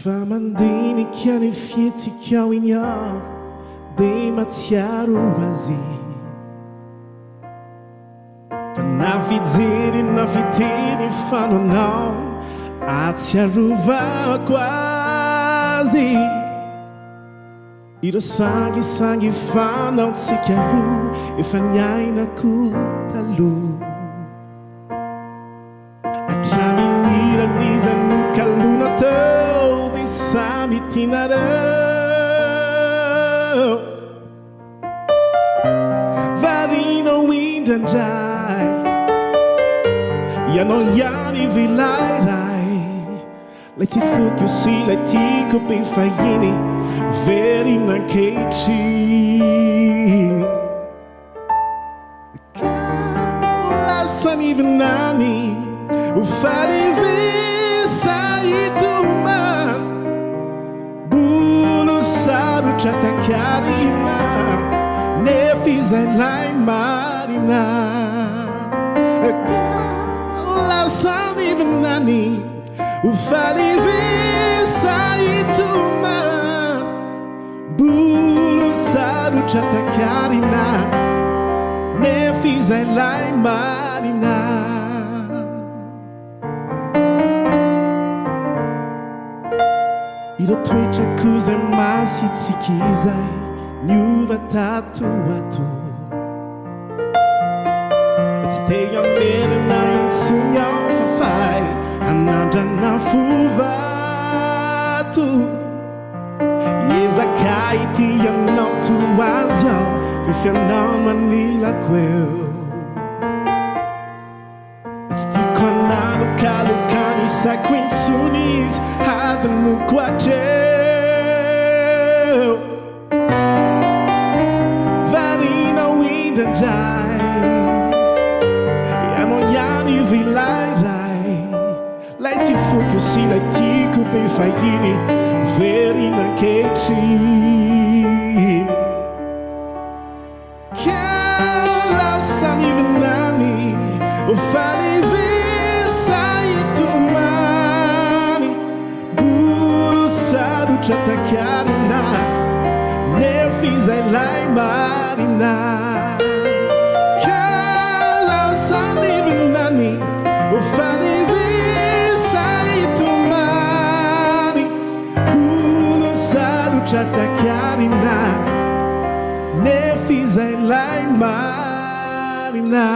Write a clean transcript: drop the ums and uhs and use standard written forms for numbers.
Fa mandinika ny fihetsikao iny aho dia matsiaro azy fa na fijery na fiteny fanonao atsiarovako azy ireo sangisangy fanaontsika roa efa niainako taloha atramin'iran'izany kalona tao dia samy tianareo varinao indrandray ianao ihany vilairay lay tsy foko sy lay tiako be fahiny very nankehitriny lasany vinany ufaly visa ituma bulu sarutra takarina nefizay lay marina lasany vinany ufaly visa ituma bulu sarutra takarina nefizay lay marina ireo toetrako zay masitsika izay niova tato ato tsy te hamerina intsony ao fafay hanandrana fovato ezaka ity ianao to azy ao fifianao manilako eo tsy tiako analokaloka isako intsony izy adinoko atreo varinao indrandray ianao ihany vilairay lay tsy foko sy lay tiako be fahiny very nankehitriny lasany vinany ufaly visa itumani bulu sarutra takarina nefizay lay marina lasany vinany ufaly visa itumani bulu sarutra takarina nefizay lay marina